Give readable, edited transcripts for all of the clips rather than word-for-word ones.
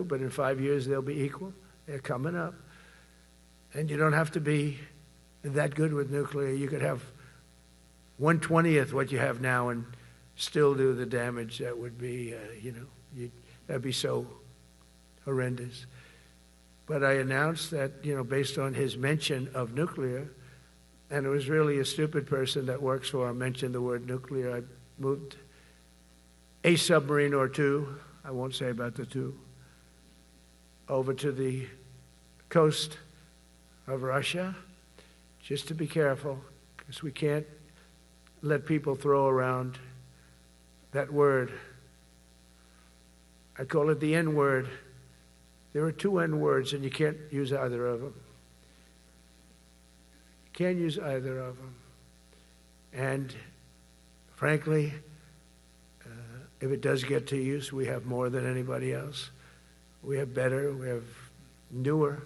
but in 5 years they'll be equal. They're coming up. And you don't have to be that good with nuclear. You could have 1/20th what you have now and still do the damage that would be, that'd be so horrendous. But I announced that, based on his mention of nuclear, and it was really a stupid person that works for him mentioned the word nuclear, I moved a submarine or two, I won't say about the two, over to the coast of Russia, just to be careful, because we can't let people throw around that word. I call it the N-word. There are two N-words, and you can't use either of them. You can't use either of them. And frankly, if it does get to use, we have more than anybody else. We have better, we have newer,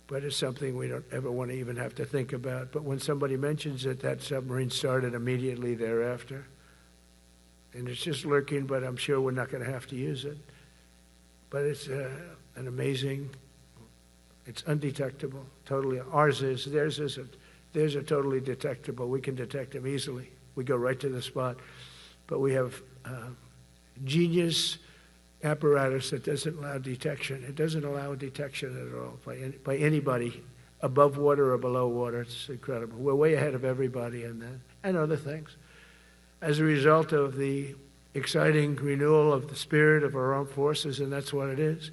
but it's something we don't ever want to even have to think about. But when somebody mentions it, that submarine started immediately thereafter. And it's just lurking, but I'm sure we're not going to have to use it. But it's an amazing, it's undetectable, totally. Ours is, theirs isn't. Theirs are totally detectable. We can detect them easily. We go right to the spot. But we have genius apparatus that doesn't allow detection. It doesn't allow detection at all by anybody above water or below water. It's incredible. We're way ahead of everybody in that and other things. As a result of the exciting renewal of the spirit of our armed forces, and that's what it is.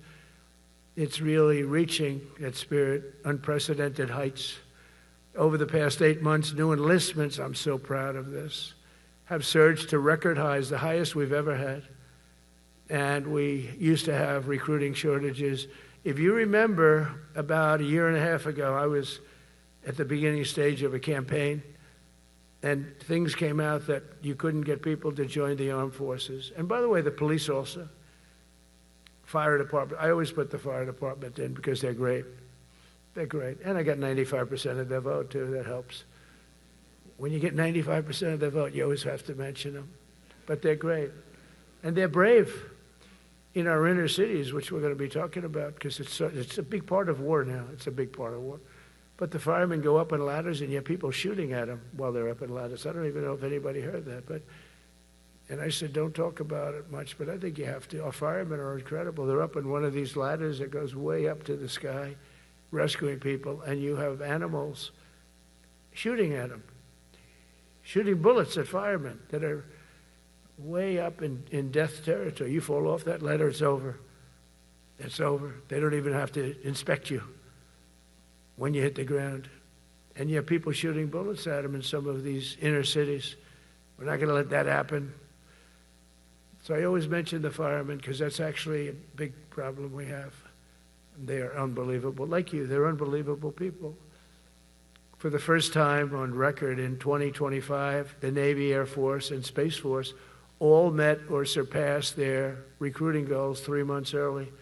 It's really reaching that spirit, unprecedented heights. Over the past 8 months, new enlistments, I'm so proud of this, have surged to record highs, the highest we've ever had. And we used to have recruiting shortages. If you remember, about a year and a half ago, I was at the beginning stage of a campaign, and things came out that you couldn't get people to join the armed forces. And by the way, the police also. Fire department. I always put the fire department in because they're great. They're great. And I got 95% of their vote, too. That helps. When you get 95% of their vote, you always have to mention them. But they're great. And they're brave in our inner cities, which we're going to be talking about, because it's a big part of war now. It's a big part of war. But the firemen go up in ladders, and you have people shooting at them while they're up in ladders. I don't even know if anybody heard that. And I said, don't talk about it much, but I think you have to. Our firemen are incredible. They're up in one of these ladders that goes way up to the sky, rescuing people, and you have animals shooting at them, shooting bullets at firemen that are way up in death territory. You fall off that ladder, it's over. It's over. They don't even have to inspect you when you hit the ground. And you have people shooting bullets at them in some of these inner cities. We're not going to let that happen. So I always mention the firemen because that's actually a big problem we have. They are unbelievable. Like you, they're unbelievable people. For the first time on record in 2025, the Navy, Air Force, and Space Force all met or surpassed their recruiting goals 3 months early.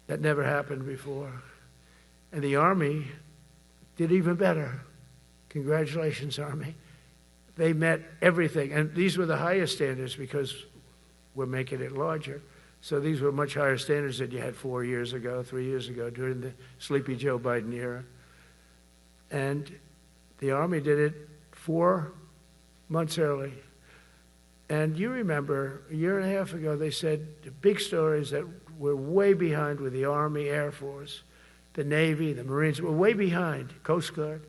That never happened before. And the Army did even better. Congratulations, Army. They met everything. And these were the highest standards because we're making it larger. So these were much higher standards than you had 4 years ago, 3 years ago, during the sleepy Joe Biden era. And the Army did it 4 months early. And you remember, a year and a half ago, they said the big stories that we're way behind with the Army, Air Force, the Navy, the Marines. We're way behind, Coast Guard.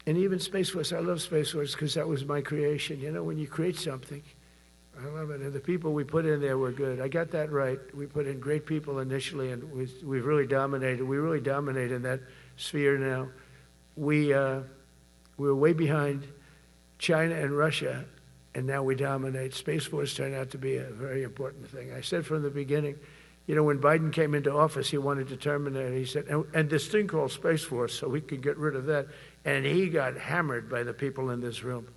And even Space Force. I love Space Force because that was my creation. You know, when you create something, I love it. And the people we put in there were good. I got that right. We put in great people initially, and we've really dominated. We really dominate in that sphere now. We're way behind China and Russia, and now we dominate. Space Force turned out to be a very important thing. I said from the beginning, you know, when Biden came into office, he wanted to terminate it. He said, and this thing called Space Force, so we could get rid of that. And he got hammered by the people in this room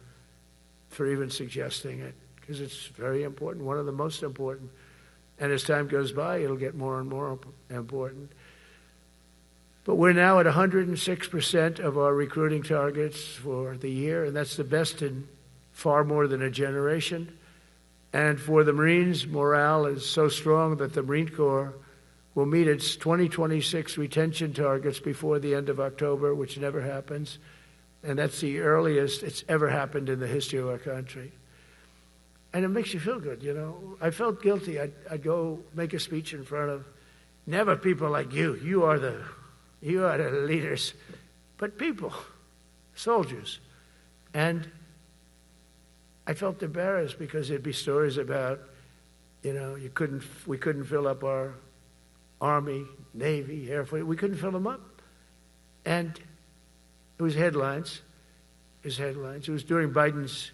for even suggesting it, because it's very important, one of the most important. And as time goes by, it'll get more and more important. But we're now at 106% of our recruiting targets for the year, and that's the best in far more than a generation. And for the Marines, morale is so strong that the Marine Corps will meet its 2026 retention targets before the end of October, which never happens. And that's the earliest it's ever happened in the history of our country. And it makes you feel good, you know. I felt guilty. I'd go make a speech in front of never people like you. You are the leaders. But people, soldiers. And I felt embarrassed because there'd be stories about, you know, we couldn't fill up our Army, Navy, Air Force. We couldn't fill them up. And it was headlines. It was during Biden's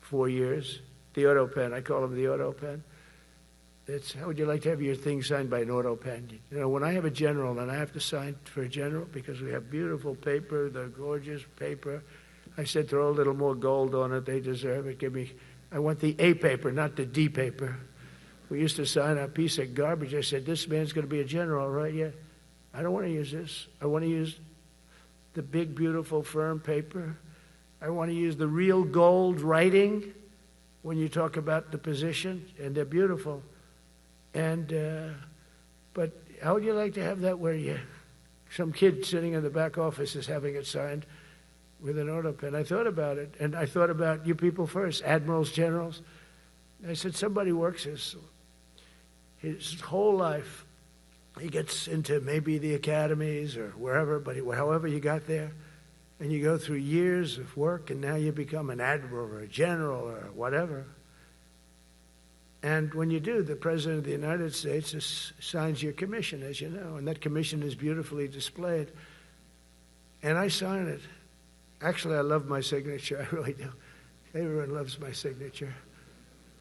4 years. The auto pen. I call them the auto pen. It's, how would you like to have your thing signed by an auto pen? You know, when I have a general and I have to sign for a general because we have beautiful paper, the gorgeous paper, I said throw a little more gold on it. They deserve it. I want the A paper, not the D paper. We used to sign a piece of garbage. I said, this man's going to be a general, right? Yeah. I don't want to use this. I want to use the big, beautiful, firm paper. I want to use the real gold writing when you talk about the position, and they're beautiful. And but how would you like to have that where some kid sitting in the back office is having it signed with an auto pen? I thought about it, and I thought about you people first, admirals, generals. I said, somebody works his whole life. He gets into maybe the academies or wherever, but however you got there, and you go through years of work, and now you become an admiral or a general or whatever. And when you do, the President of the United States signs your commission, as you know, and that commission is beautifully displayed. And I sign it. Actually, I love my signature. I really do. Everyone loves my signature.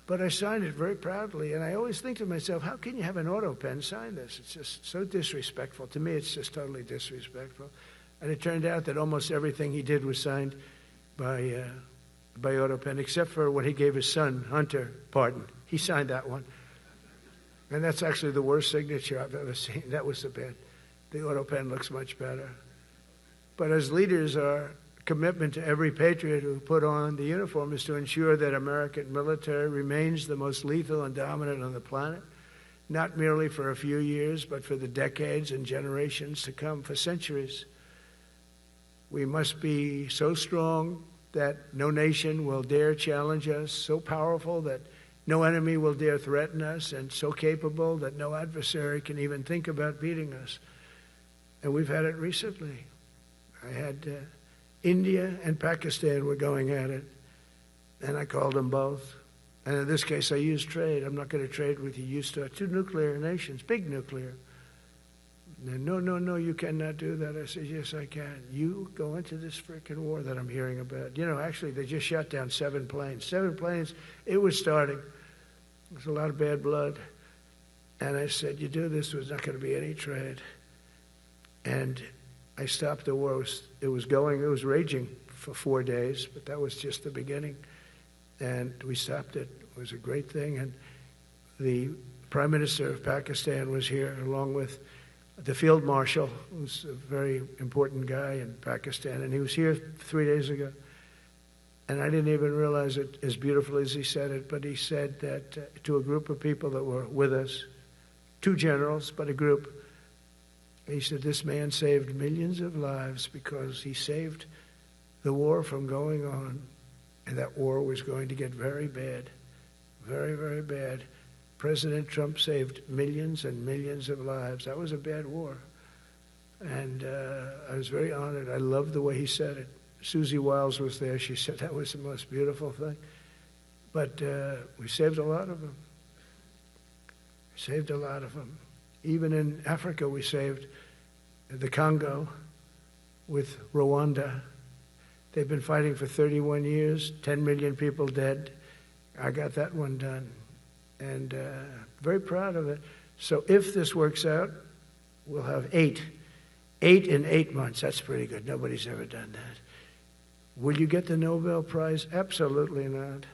But I signed it very proudly, and I always think to myself, how can you have an auto pen sign this? It's just so disrespectful. To me, it's just totally disrespectful. And it turned out that almost everything he did was signed by auto pen, except for when he gave his son, Hunter, pardon. He signed that one. And that's actually the worst signature I've ever seen. That was the bad. The auto pen looks much better. But as leaders, our commitment to every patriot who put on the uniform is to ensure that American military remains the most lethal and dominant on the planet, not merely for a few years, but for the decades and generations to come, for centuries. We must be so strong that no nation will dare challenge us, so powerful that no enemy will dare threaten us, and so capable that no adversary can even think about beating us. And we've had it recently. I had India and Pakistan were going at it, and I called them both. And in this case, I used trade. I'm not going to trade with you. You start two nuclear nations, big nuclear. No, you cannot do that. I said, yes, I can. You go into this frickin' war that I'm hearing about. You know, actually, they just shot down 7 planes. 7 planes, it was starting. There's a lot of bad blood. And I said, you do this, there's not going to be any trade. And I stopped the war. It was raging for 4 days, but that was just the beginning. And we stopped it. It was a great thing. And the Prime Minister of Pakistan was here, along with the Field Marshal, who's a very important guy in Pakistan, and he was here 3 days ago. And I didn't even realize it as beautiful as he said it, but he said that to a group of people that were with us, 2 generals, but a group, he said, this man saved millions of lives because he saved the war from going on, and that war was going to get very bad, very, very bad. President Trump saved millions and millions of lives. That was a bad war. And I was very honored. I loved the way he said it. Susie Wiles was there. She said that was the most beautiful thing. But we saved a lot of them. Saved a lot of them. Even in Africa, we saved the Congo with Rwanda. They've been fighting for 31 years, 10 million people dead. I got that one done. And very proud of it. So if this works out, we'll have 8 in 8 months. That's pretty good. Nobody's ever done that. Will you get the Nobel Prize? Absolutely not.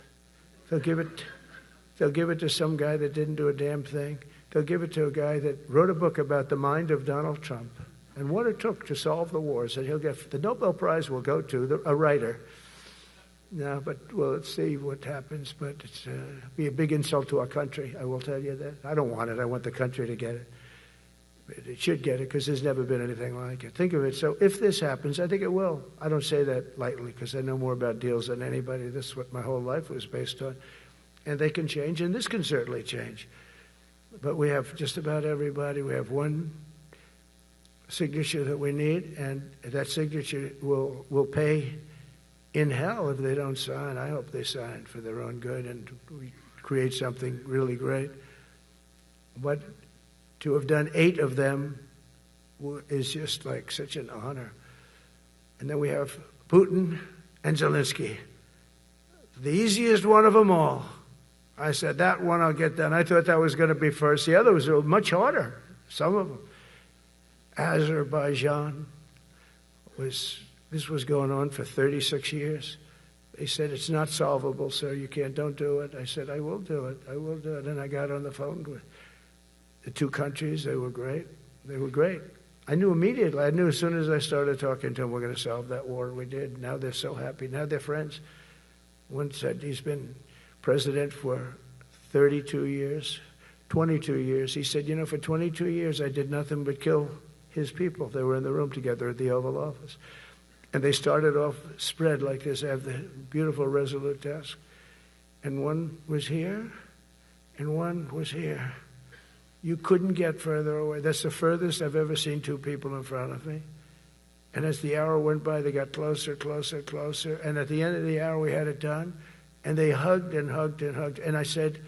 They'll give it to some guy that didn't do a damn thing. They'll give it to a guy that wrote a book about the mind of Donald Trump and what it took to solve the wars. And he'll get the Nobel Prize will go to a writer. No, but well, let's see what happens. But it's be a big insult to our country. I will tell you that. I don't want it. I want the country to get it. But it should get it because there's never been anything like it. Think of it. So if this happens, I think it will. I don't say that lightly because I know more about deals than anybody. This is what my whole life was based on. And they can change, and this can certainly change. But we have just about everybody. We have one signature that we need, and that signature will pay in hell if they don't sign. I hope they sign for their own good and we create something really great. But to have done 8 of them is just like such an honor. And then we have Putin and Zelensky. The easiest one of them all. I said, that one I'll get done. I thought that was going to be first. The other was much harder, some of them. Azerbaijan this was going on for 36 years. They said, it's not solvable, sir. Don't do it. I said, I will do it. I will do it. And I got on the phone with the 2 countries. They were great. They were great. I knew immediately. I knew as soon as I started talking to them, we're going to solve that war. We did. Now they're so happy. Now they're friends. One said he's been president for 32 years, 22 years. He said, for 22 years, I did nothing but kill his people. They were in the room together at the Oval Office. And they started off spread like this. I have the beautiful Resolute desk. And one was here, and one was here. You couldn't get further away. That's the furthest I've ever seen 2 people in front of me. And as the hour went by, they got closer, closer, closer. And at the end of the hour, we had it done. And they hugged and hugged and hugged. And I said,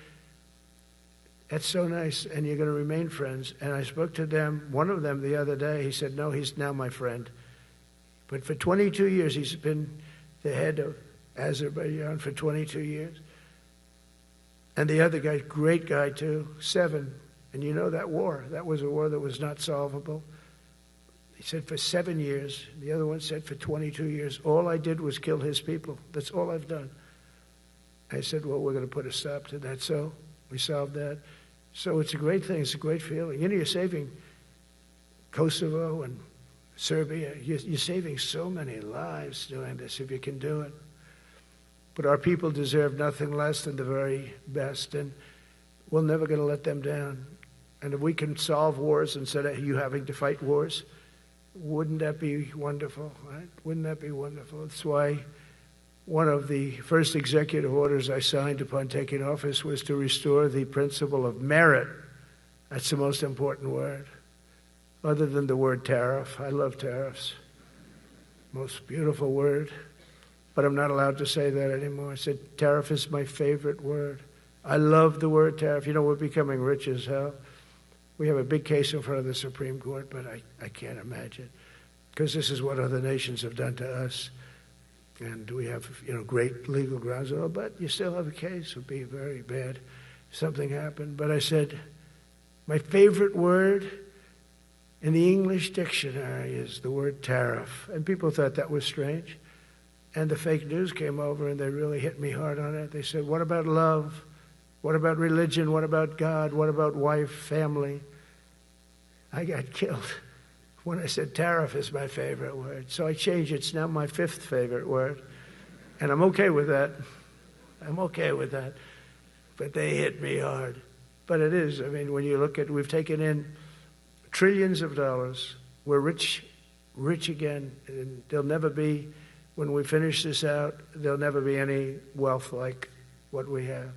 that's so nice, and you're going to remain friends. And I spoke to them, one of them the other day. He said, no, he's now my friend. But for 22 years, he's been the head of Azerbaijan for 22 years. And the other guy, great guy too, 7. And you know that war, that was a war that was not solvable. He said for 7 years. The other one said for 22 years. All I did was kill his people. That's all I've done. I said, well, we're going to put a stop to that. So we solved that. So it's a great thing. It's a great feeling. You're saving Kosovo and Serbia. You're saving so many lives doing this if you can do it. But our people deserve nothing less than the very best, and we're never going to let them down. And if we can solve wars instead of you having to fight wars, wouldn't that be wonderful, right? Wouldn't that be wonderful? That's why one of the first executive orders I signed upon taking office was to restore the principle of merit. That's the most important word. Other than the word tariff. I love tariffs. Most beautiful word. But I'm not allowed to say that anymore. I said tariff is my favorite word. I love the word tariff. We're becoming rich as hell. We have a big case in front of the Supreme Court, but I can't imagine. Because this is what other nations have done to us. And we have, great legal grounds. But you still have a case. It would be very bad if something happened. But I said, my favorite word in the English dictionary is the word tariff. And people thought that was strange. And the fake news came over and they really hit me hard on it. They said, what about love? What about religion? What about God? What about wife, family? I got killed when I said tariff is my favorite word. So I changed it. It's now my 5th favorite word. And I'm okay with that. I'm okay with that. But they hit me hard. But it is. When you look at, we've taken in trillions of dollars. We're rich again. And there'll never be, when we finish this out, there'll never be any wealth like what we have.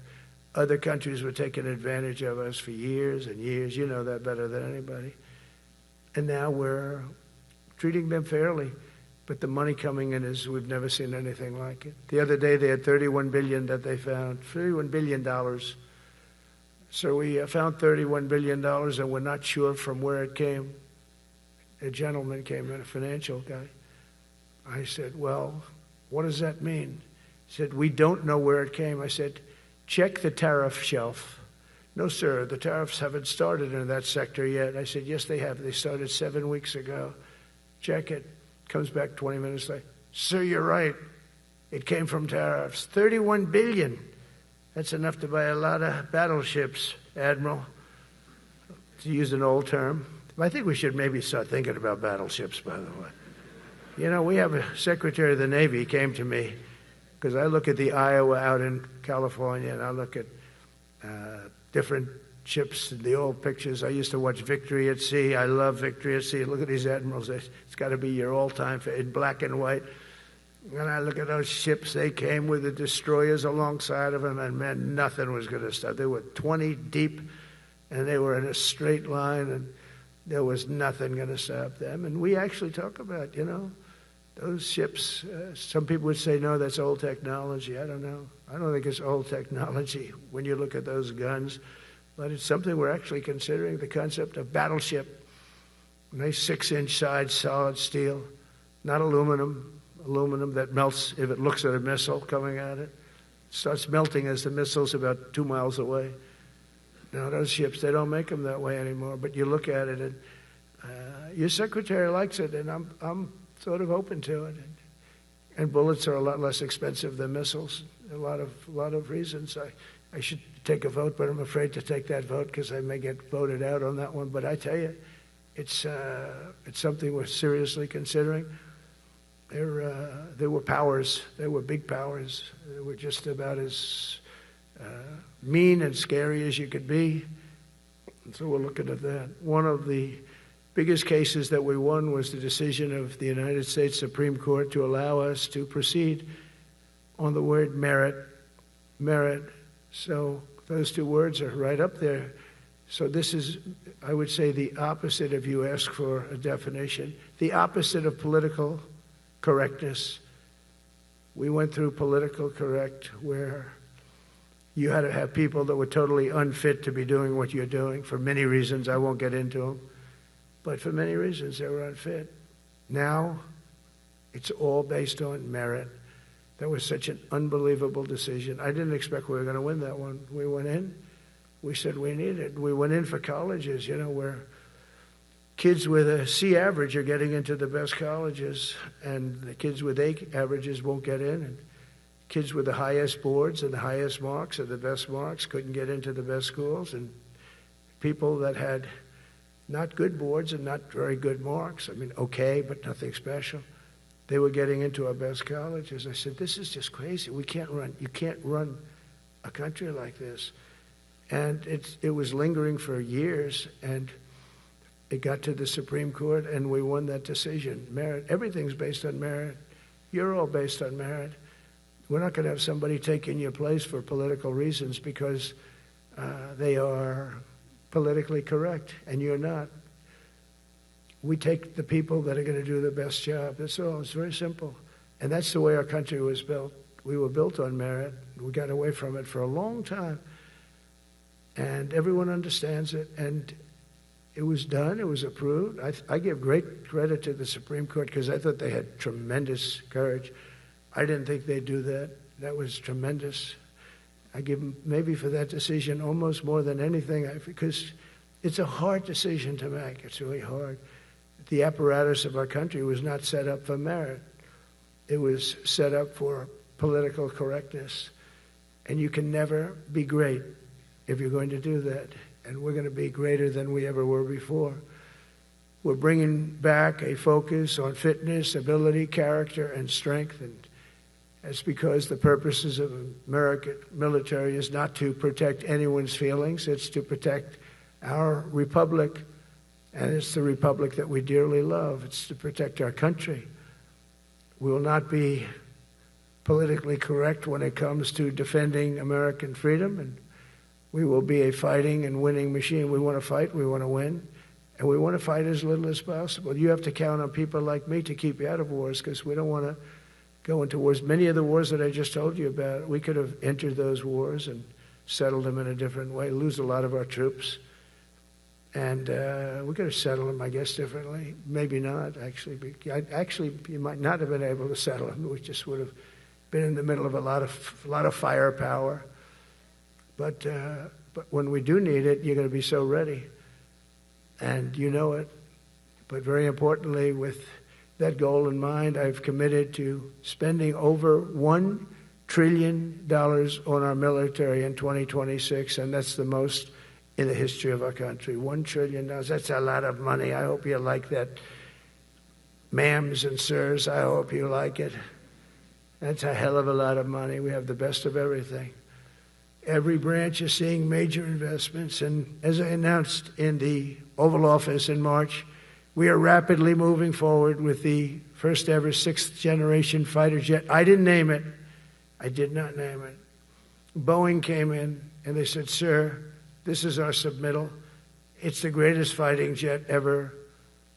Other countries were taking advantage of us for years and years. You know that better than anybody. And now we're treating them fairly. But the money coming in is, we've never seen anything like it. The other day they had $31 billion that they found. $31 billion. So we found $31 billion and we're not sure from where it came. A gentleman came in, a financial guy. I said, well, what does that mean? He said, we don't know where it came. I said, check the tariff shelf. No, sir, the tariffs haven't started in that sector yet. I said, yes, they have. They started 7 weeks ago. Check it. Comes back 20 minutes later. Sir, you're right. It came from tariffs. $31 billion. That's enough to buy a lot of battleships, Admiral, to use an old term. I think we should maybe start thinking about battleships, by the way. We have a Secretary of the Navy came to me Because I look at the Iowa out in California, and I look at different ships, the old pictures. I used to watch Victory at Sea. I love Victory at Sea. Look at these admirals. It's got to be your all-time in black and white. And I look at those ships. They came with the destroyers alongside of them, and man, nothing was going to stop. They were 20 deep, and they were in a straight line, and there was nothing going to stop them. And we actually talk about, those ships. Some people would say, no, that's old technology. I don't know. I don't think it's old technology when you look at those guns. But it's something we're actually considering, the concept of battleship. Nice 6-inch sides, solid steel, not aluminum that melts if it looks at a missile coming at it. It starts melting as the missile's about 2 miles away. Now, those ships, they don't make them that way anymore. But you look at it, and your secretary likes it, and I'm sort of open to it. And bullets are a lot less expensive than missiles. A lot of reasons. I should take a vote, but I'm afraid to take that vote because I may get voted out on that one. But I tell you, it's something we're seriously considering. There were powers. There were big powers. They were just about as mean and scary as you could be. And so we're looking at that. One of the biggest cases that we won was the decision of the United States Supreme Court to allow us to proceed on the word merit. Merit. So those two words are right up there. So this is, I would say, the opposite if you ask for a definition. The opposite of political correctness. We went through political correct where you had to have people that were totally unfit to be doing what you're doing for many reasons. I won't get into them. But for many reasons, they were unfit. Now, it's all based on merit. That was such an unbelievable decision. I didn't expect we were going to win that one. We went in. We said we need it. We went in for colleges, where kids with a C average are getting into the best colleges, and the kids with A averages won't get in. And kids with the highest boards and the highest marks and the best marks couldn't get into the best schools. And people that had not good boards and not very good marks, okay, but nothing special, they were getting into our best colleges. I said, this is just crazy. You can't run a country like this. And it was lingering for years, and it got to the Supreme Court, and we won that decision. Merit. Everything's based on merit. You're all based on merit. We're not going to have somebody taking your place for political reasons because they are politically correct, and you're not. We take the people that are going to do the best job. That's all. It's very simple. And that's the way our country was built. We were built on merit. We got away from it for a long time. And everyone understands it. And it was done. It was approved. I give great credit to the Supreme Court because I thought they had tremendous courage. I didn't think they'd do that. That was tremendous. I give them maybe for that decision almost more than anything because it's a hard decision to make. It's really hard. The apparatus of our country was not set up for merit. It was set up for political correctness. And you can never be great if you're going to do that. And we're going to be greater than we ever were before. We're bringing back a focus on fitness, ability, character, and strength. And that's because the purposes of American military is not to protect anyone's feelings. It's to protect our republic. And it's the republic that we dearly love. It's to protect our country. We will not be politically correct when it comes to defending American freedom. And we will be a fighting and winning machine. We want to fight. We want to win. And we want to fight as little as possible. You have to count on people like me to keep you out of wars because we don't want to go into wars. Many of the wars that I just told you about, we could have entered those wars and settled them in a different way, lose a lot of our troops. And we could have settled them, I guess, differently. Maybe not, actually. Actually, you might not have been able to settle them. We just would have been in the middle of a lot of firepower. But when we do need it, you're going to be so ready. And you know it. But very importantly, with that goal in mind, I've committed to spending over $1 trillion on our military in 2026, and that's the most in the history of our country. $1 trillion. That's a lot of money. I hope you like that. Ma'ams and sirs, I hope you like it. That's a hell of a lot of money. We have the best of everything. Every branch is seeing major investments. And as I announced in the Oval Office in March, we are rapidly moving forward with the first ever sixth-generation fighter jet. I didn't name it. I did not name it. Boeing came in and they said, "Sir, this is our submittal. It's the greatest fighting jet ever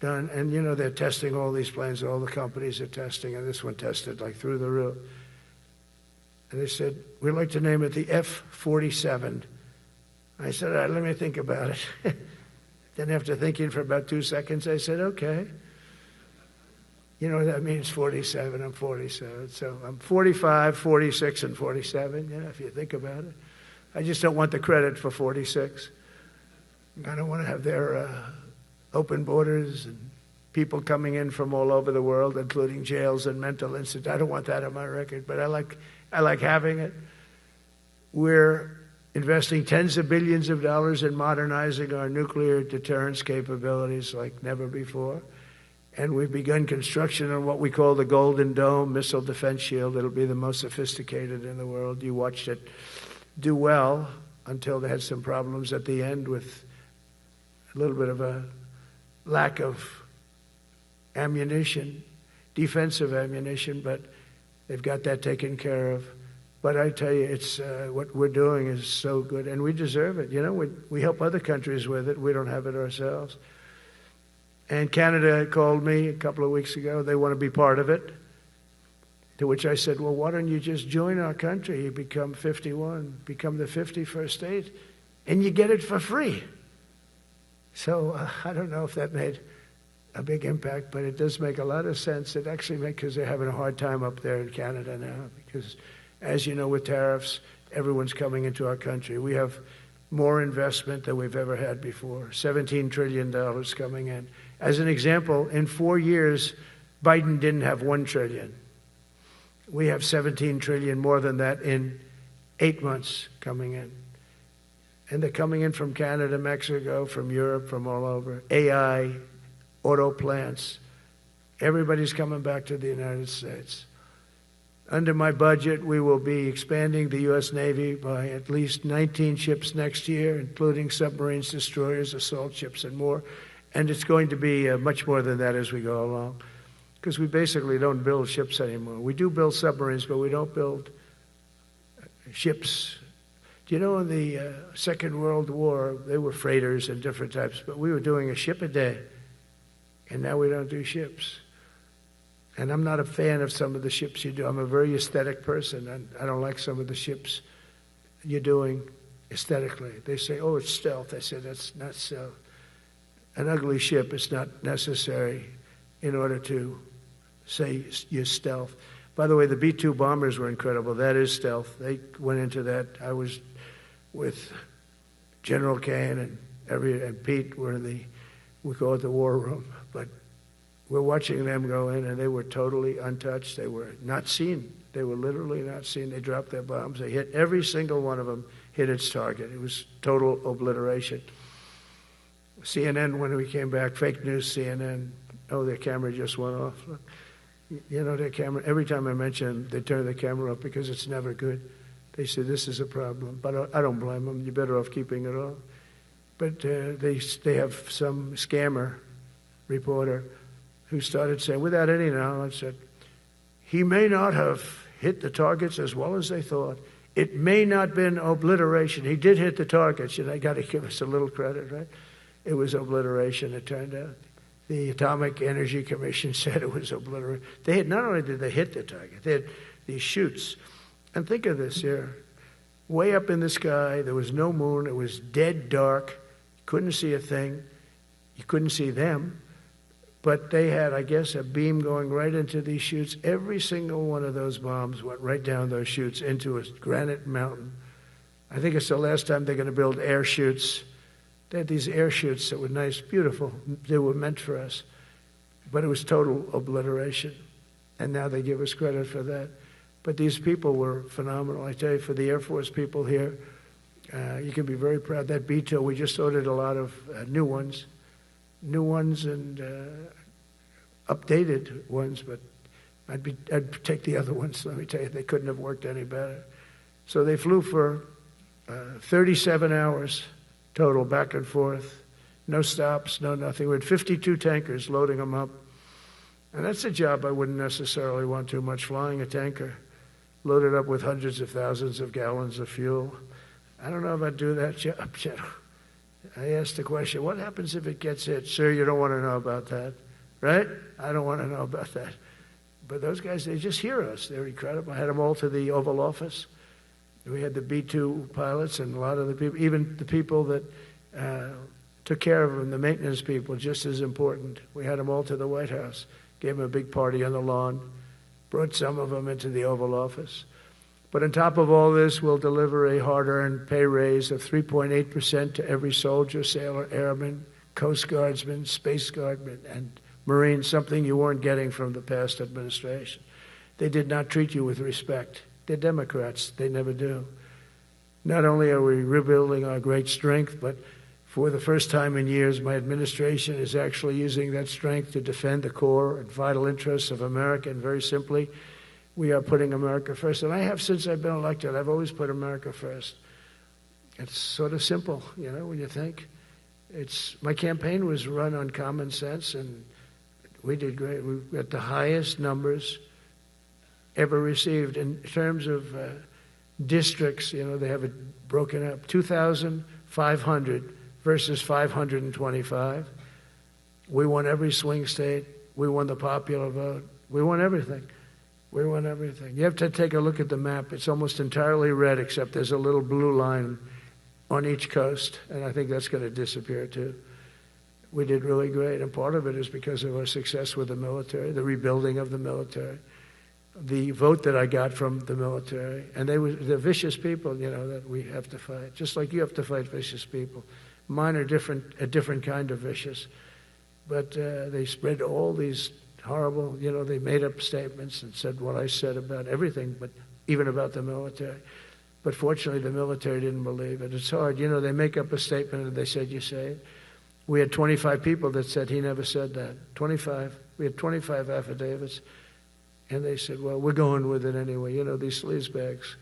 done." And, you know, they're testing all these planes. All the companies are testing, and this one tested like through the roof. And they said, "We'd like to name it the F-47. I said, "All right, let me think about it." Then after thinking for about 2 seconds, I said, "Okay." You know what that means, 47. I'm 47. So I'm 45, 46, and 47, you know, if you think about it. I just don't want the credit for 46. I don't want to have their open borders and people coming in from all over the world, including jails and mental institutes. I don't want that on my record, but I like having it. We're investing tens of billions of dollars in modernizing our nuclear deterrence capabilities like never before. And we've begun construction on what we call the Golden Dome missile defense shield. It'll be the most sophisticated in the world. You watched it do well until they had some problems at the end with a little bit of a lack of ammunition, defensive ammunition, but they've got that taken care of. But I tell you, it's what we're doing is so good, and we deserve it. You know, we help other countries with it. We don't have it ourselves. And Canada called me a couple of weeks ago. They want to be part of it. To which I said, "Well, why don't you just join our country? You become 51, become the 51st state, and you get it for free." So I don't know if that made a big impact, but it does make a lot of sense. It actually makes, because they're having a hard time up there in Canada now, because as you know, with tariffs, everyone's coming into our country. We have more investment than we've ever had before, $17 trillion coming in. As an example, in 4 years, Biden didn't have $1 trillion. We have $17 trillion more than that in 8 months coming in. And they're coming in from Canada, Mexico, from Europe, from all over. AI, auto plants. Everybody's coming back to the United States. Under my budget, we will be expanding the U.S. Navy by at least 19 ships next year, including submarines, destroyers, assault ships, and more. And it's going to be much more than that as we go along, because we basically don't build ships anymore. We do build submarines, but we don't build ships. Do you know in the Second World War, they were freighters and different types, but we were doing a ship a day, and now we don't do ships. And I'm not a fan of some of the ships you do. I'm a very aesthetic person, and I don't like some of the ships you're doing aesthetically. They say, "Oh, it's stealth." I said, "That's not stealth. An ugly ship is not necessary in order to say you're stealth." By the way, the B-2 bombers were incredible. That is stealth. They went into that. I was with General Kane and Pete were we call it the war room, but we're watching them go in, and they were totally untouched. They were not seen. They were literally not seen. They dropped their bombs. They hit every single one of them, hit its target. It was total obliteration. CNN, when we came back, fake news CNN, oh, their camera just went off. You know, their camera, every time I mention them, they turn the camera off because it's never good. They say, "This is a problem." But I don't blame them. You're better off keeping it off. But they have some scammer reporter who started saying, without any knowledge, that he may not have hit the targets as well as they thought. It may not have been obliteration. He did hit the targets, and I got to give us a little credit, right? It was obliteration, it turned out. The Atomic Energy Commission said it was obliteration. They had, not only did they hit the target, they had these chutes. And think of this here. Way up in the sky, there was no moon. It was dead dark. You couldn't see a thing. You couldn't see them. But they had, I guess, a beam going right into these chutes. Every single one of those bombs went right down those chutes into a granite mountain. I think it's the last time they're going to build air chutes. They had these air chutes that were nice, beautiful. They were meant for us. But it was total obliteration. And now they give us credit for that. But these people were phenomenal. I tell you, for the Air Force people here, you can be very proud. That B-2, we just ordered a lot of new ones and updated ones, but I'd take the other ones. Let me tell you, they couldn't have worked any better. So they flew for 37 hours total, back and forth. No stops, no nothing. We had 52 tankers loading them up. And that's a job I wouldn't necessarily want too much, flying a tanker, loaded up with hundreds of thousands of gallons of fuel. I don't know if I'd do that job, General. I asked the question, what happens if it gets hit? Sir, you don't want to know about that, right? I don't want to know about that. But those guys, they just hear us. They're incredible. I had them all to the Oval Office. We had the B-2 pilots and a lot of the people, even the people that took care of them, the maintenance people, just as important. We had them all to the White House, gave them a big party on the lawn, brought some of them into the Oval Office. But on top of all this, we'll deliver a hard-earned pay raise of 3.8% to every soldier, sailor, airman, Coast Guardsman, Space Guardman, and Marine, something you weren't getting from the past administration. They did not treat you with respect. They're Democrats. They never do. Not only are we rebuilding our great strength, but for the first time in years, my administration is actually using that strength to defend the core and vital interests of America. And very simply, we are putting America first. And I have since I've been elected. I've always put America first. It's sort of simple, you know, when you think. My campaign was run on common sense, and we did great. We got the highest numbers ever received in terms of districts. You know, they have it broken up, 2,500 versus 525. We won every swing state. We won the popular vote. We won everything. We won everything. You have to take a look at the map. It's almost entirely red, except there's a little blue line on each coast, and I think that's going to disappear too. We did really great, and part of it is because of our success with the military, the rebuilding of the military, the vote that I got from the military, and they're vicious people, you know, that we have to fight, just like you have to fight vicious people. Mine are different, a different kind of vicious, but they spread all these horrible, you know, they made up statements and said what I said about everything, but even about the military. But fortunately, the military didn't believe it. It's hard. You know, they make up a statement and they said, you say it. We had 25 people that said he never said that. 25. We had 25 affidavits. And they said, well, we're going with it anyway. You know, these sleazebags.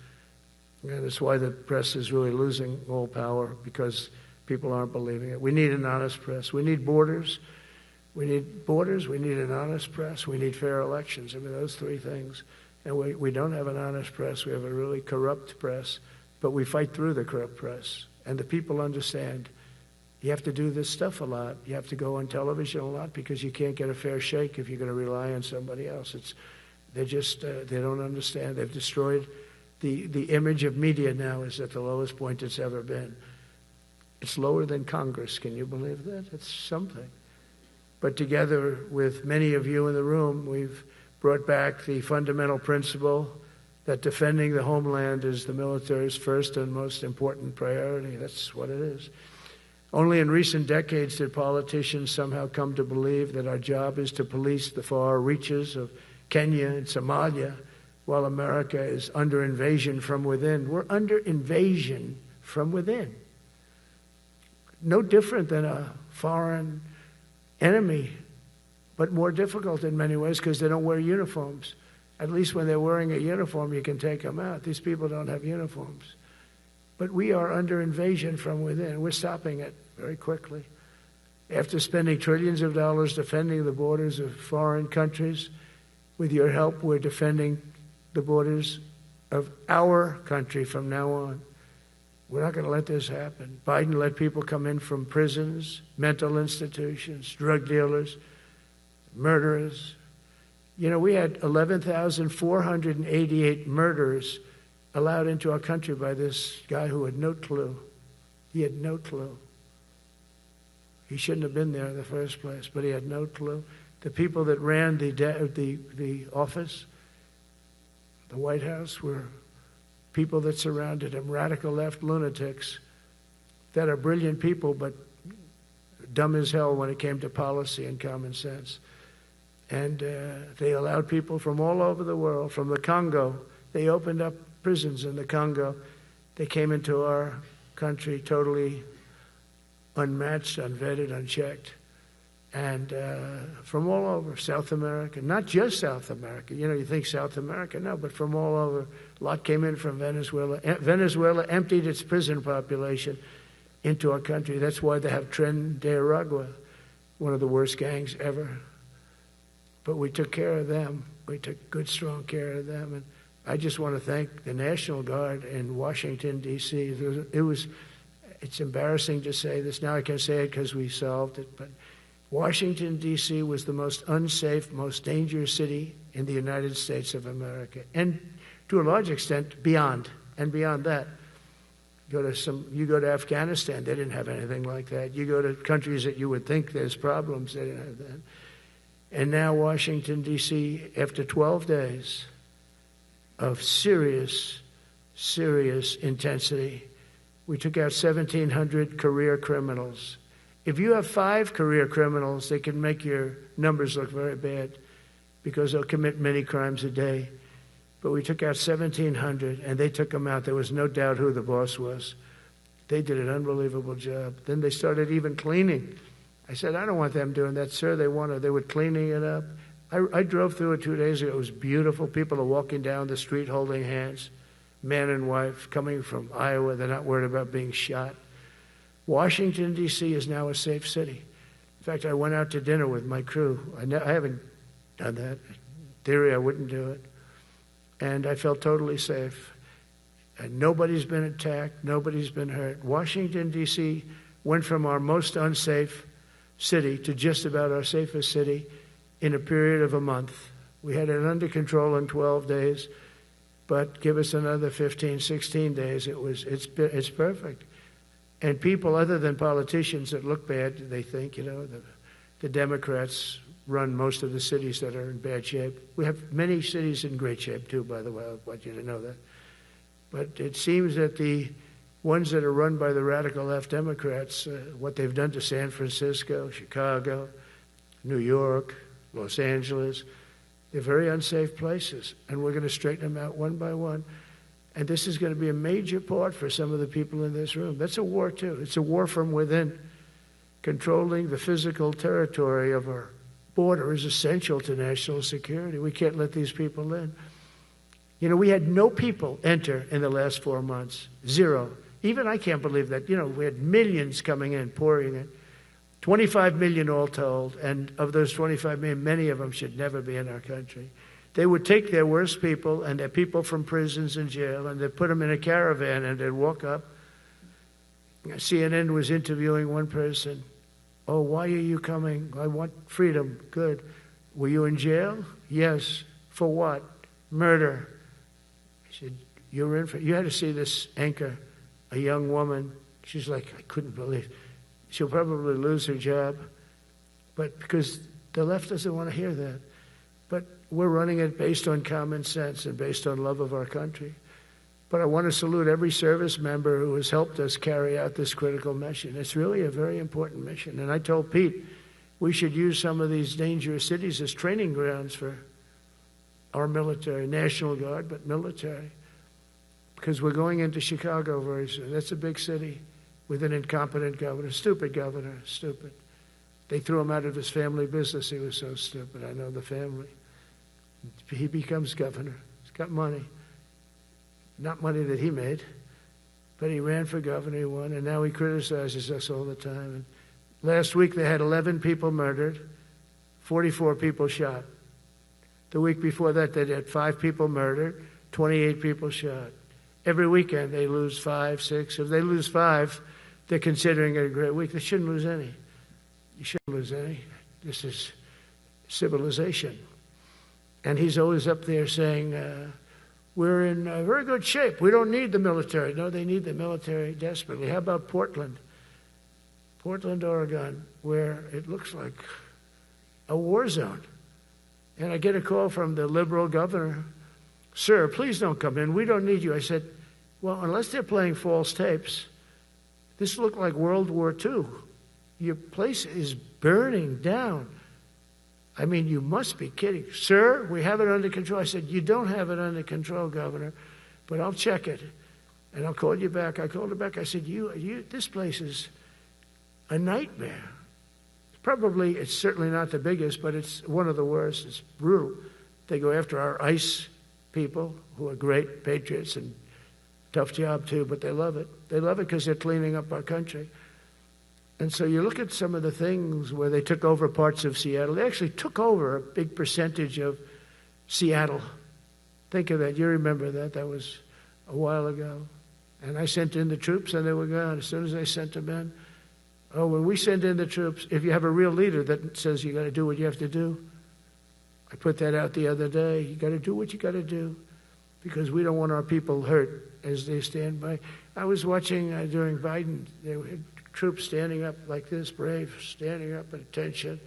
And it's why the press is really losing all power, because people aren't believing it. We need an honest press. We need borders. We need borders. We need an honest press. We need fair elections. I mean, those three things. And we don't have an honest press. We have a really corrupt press. But we fight through the corrupt press. And the people understand you have to do this stuff a lot. You have to go on television a lot, because you can't get a fair shake if you're going to rely on somebody else. They don't understand. They've destroyed the image of media now is at the lowest point it's ever been. It's lower than Congress. Can you believe that? It's something. But together with many of you in the room, we've brought back the fundamental principle that defending the homeland is the military's first and most important priority. That's what it is. Only in recent decades did politicians somehow come to believe that our job is to police the far reaches of Kenya and Somalia, while America is under invasion from within. We're under invasion from within. No different than a foreign enemy, but more difficult in many ways because they don't wear uniforms. At least when they're wearing a uniform, you can take them out. These people don't have uniforms. But we are under invasion from within. We're stopping it very quickly. After spending trillions of dollars defending the borders of foreign countries, with your help, we're defending the borders of our country from now on. We're not going to let this happen. Biden let people come in from prisons, mental institutions, drug dealers, murderers. You know, we had 11,488 murderers allowed into our country by this guy who had no clue. He had no clue. He shouldn't have been there in the first place, but he had no clue. The people that ran the office, the White House, were people that surrounded him, radical left lunatics that are brilliant people, but dumb as hell when it came to policy and common sense. And they allowed people from all over the world, from the Congo. They opened up prisons in the Congo. They came into our country totally unmatched, unvetted, unchecked. and from all over South America, not just South America. You know, you think South America, no, but from all over. A lot came in from Venezuela. Venezuela emptied its prison population into our country. That's why they have Tren de Aragua, one of the worst gangs ever. But we took care of them. We took good, strong care of them. And I just want to thank the National Guard in Washington, D.C. It's embarrassing to say this. Now I can say it because we solved it. But Washington, D.C. was the most unsafe, most dangerous city in the United States of America. And to a large extent, beyond. And beyond that. You go to Afghanistan, they didn't have anything like that. You go to countries that you would think there's problems, they didn't have that. And now Washington, D.C., after 12 days of serious, serious intensity, we took out 1,700 career criminals. If you have 5 career criminals, they can make your numbers look very bad because they'll commit many crimes a day. But we took out 1,700, and they took them out. There was no doubt who the boss was. They did an unbelievable job. Then they started even cleaning. I said, I don't want them doing that, sir. They were cleaning it up. I drove through it 2 days ago. It was beautiful. People are walking down the street holding hands, man and wife, coming from Iowa. They're not worried about being shot. Washington, D.C. is now a safe city. In fact, I went out to dinner with my crew. I haven't done that. In theory, I wouldn't do it. And I felt totally safe. And nobody's been attacked. Nobody's been hurt. Washington, D.C. went from our most unsafe city to just about our safest city in a period of a month. We had it under control in 12 days, but give us another 15, 16 days. It's perfect. And people other than politicians that look bad, they think, the Democrats run most of the cities that are in bad shape. We have many cities in great shape too, by the way. I want you to know that. But it seems that the ones that are run by the radical left Democrats, what they've done to San Francisco, Chicago, New York, Los Angeles, they're very unsafe places. And we're going to straighten them out one by one. And this is going to be a major part for some of the people in this room. That's a war, too. It's a war from within. Controlling the physical territory of our border is essential to national security. We can't let these people in. We had no people enter in the last 4 months. 0. Even I can't believe that. We had millions coming in, pouring in. 25 million all told. And of those 25 million, many of them should never be in our country. They would take their worst people and their people from prisons and jail, and they'd put them in a caravan and they'd walk up. CNN was interviewing one person. Oh, why are you coming? I want freedom. Good. Were you in jail? Yes. For what? Murder. He said, you had to see this anchor, a young woman. She's like, I couldn't believe. She'll probably lose her job. But because the left doesn't want to hear that. But we're running it based on common sense and based on love of our country. But I want to salute every service member who has helped us carry out this critical mission. It's really a very important mission. And I told Pete, we should use some of these dangerous cities as training grounds for our military, National Guard, but military. Because we're going into Chicago very soon. That's a big city with an incompetent governor, stupid governor, stupid. They threw him out of his family business. He was so stupid. I know the family. He becomes governor. He's got money. Not money that he made, but he ran for governor, he won, and now he criticizes us all the time. And last week they had 11 people murdered, 44 people shot. The week before that they had 5 people murdered, 28 people shot. Every weekend they lose 5, 6. If they lose 5, they're considering it a great week. They shouldn't lose any. You shouldn't lose any. This is civilization. And he's always up there saying, we're in very good shape. We don't need the military. No, they need the military desperately. How about Portland? Portland, Oregon, where it looks like a war zone. And I get a call from the liberal governor. Sir, please don't come in. We don't need you. I said, well, unless they're playing false tapes, this looked like World War II. Your place is burning down. I mean, you must be kidding. Sir, we have it under control. I said, you don't have it under control, Governor, but I'll check it, and I'll call you back. I called her back. I said, this place is a nightmare. Probably, it's certainly not the biggest, but it's one of the worst. It's brutal. They go after our ICE people, who are great patriots and tough job too, but they love it. They love it because they're cleaning up our country. And so you look at some of the things where they took over parts of Seattle. They actually took over a big percentage of Seattle. Think of that. You remember that. That was a while ago. And I sent in the troops and they were gone as soon as I sent them in. Oh, when we send in the troops, if you have a real leader that says you got to do what you have to do, I put that out the other day. You got to do what you got to do because we don't want our people hurt as they stand by. I was watching during Biden, there were troops standing up like this, brave, standing up at attention,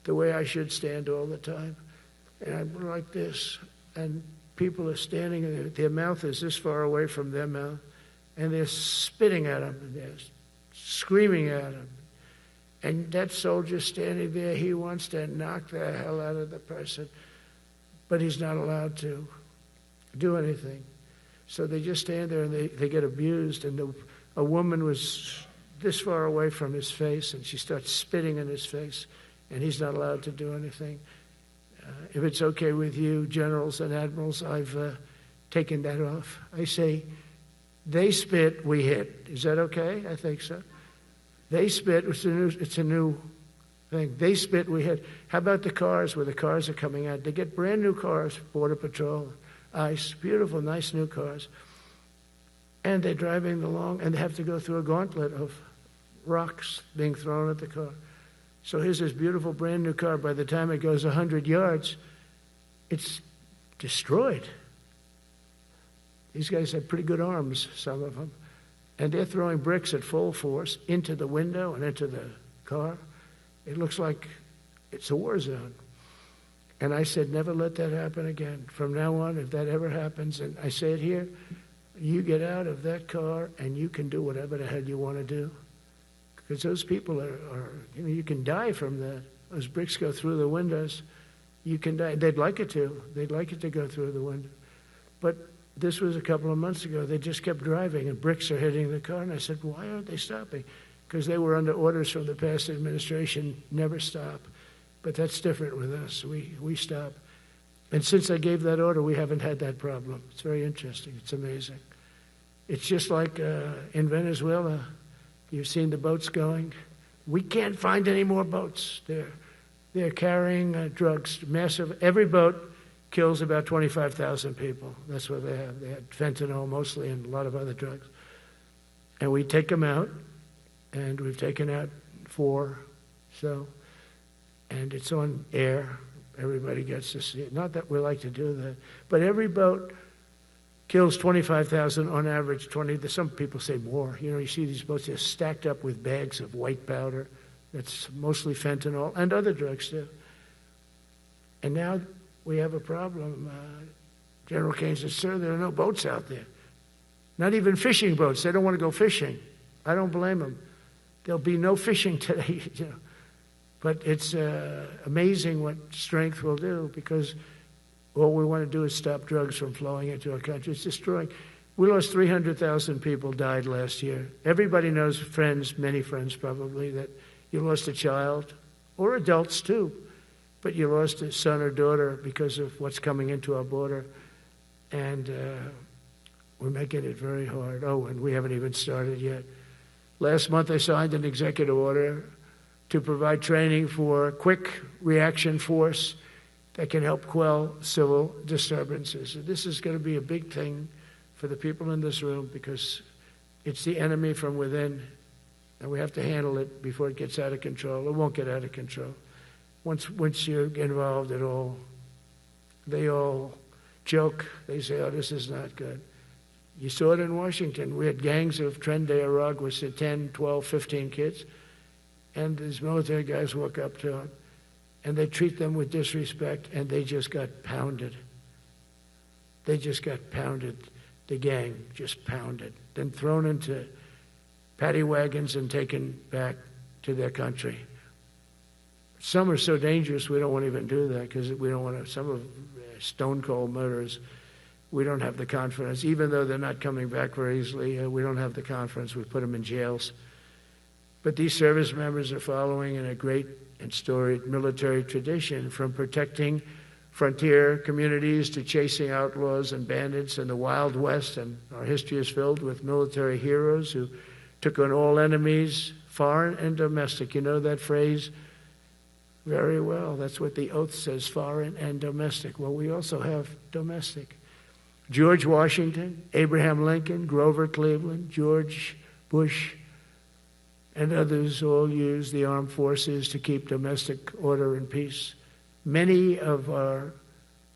the way I should stand all the time. And I'm like this, and people are standing, and their mouth is this far away from their mouth, and they're spitting at them, and they're screaming at him. And that soldier standing there, he wants to knock the hell out of the person, but he's not allowed to do anything. So they just stand there and they get abused. And a woman was this far away from his face, and she starts spitting in his face, and he's not allowed to do anything. If it's okay with you, generals and admirals, I've taken that off. I say, they spit, we hit. Is that okay? I think so. They spit, it's a new thing. They spit, we hit. How about the cars where the cars are coming out? They get brand new cars, Border Patrol, ICE, beautiful, nice new cars. And they're driving along and they have to go through a gauntlet of rocks being thrown at the car. So here's this beautiful brand new car. By the time it goes 100 yards, it's destroyed. These guys have pretty good arms, some of them. And they're throwing bricks at full force into the window and into the car. It looks like it's a war zone. And I said, never let that happen again. From now on, if that ever happens, and I say it here, you get out of that car and you can do whatever the hell you want to do. Because those people are you can die from that. Those bricks go through the windows. You can die. They'd like it to. They'd like it to go through the window. But this was a couple of months ago. They just kept driving, and bricks are hitting the car. And I said, why aren't they stopping? Because they were under orders from the past administration, never stop. But that's different with us. We stop. And since I gave that order, we haven't had that problem. It's very interesting. It's amazing. It's just like in Venezuela. You've seen the boats going. We can't find any more boats. They're carrying drugs, massive. Every boat kills about 25,000 people. That's what they have. They had fentanyl mostly and a lot of other drugs. And we take them out, and we've taken out 4. And it's on air. Everybody gets to see it. Not that we like to do that, but every boat kills 25,000 on average. 20. Some people say more. You see these boats just stacked up with bags of white powder. That's mostly fentanyl and other drugs too. And now we have a problem. General Kane says, sir, there are no boats out there. Not even fishing boats. They don't want to go fishing. I don't blame them. There'll be no fishing today. But it's amazing what strength will do, because all we want to do is stop drugs from flowing into our country. It's destroying. We lost 300,000 people died last year. Everybody knows friends, many friends probably, that you lost a child, or adults too, but you lost a son or daughter because of what's coming into our border. And we're making it very hard. Oh, and we haven't even started yet. Last month I signed an executive order to provide training for quick reaction force that can help quell civil disturbances. And this is going to be a big thing for the people in this room, because it's the enemy from within, and we have to handle it before it gets out of control. It won't get out of control. Once you're involved at all, they all joke. They say, oh, this is not good. You saw it in Washington. We had gangs of Tren de Aragua with 10, 12, 15 kids. And these military guys walk up to them, and they treat them with disrespect, and they just got pounded. They just got pounded. The gang just pounded. Then thrown into paddy wagons and taken back to their country. Some are so dangerous we don't want to even do that, because we don't want to. Some of stone cold murderers, we don't have the confidence. Even though they're not coming back very easily, we don't have the confidence. We put them in jails. But these service members are following in a great and storied military tradition, from protecting frontier communities to chasing outlaws and bandits in the Wild West. And our history is filled with military heroes who took on all enemies, foreign and domestic. You know that phrase very well. That's what the oath says, foreign and domestic. Well, we also have domestic. George Washington, Abraham Lincoln, Grover Cleveland, George Bush, and others all used the armed forces to keep domestic order and peace. Many of our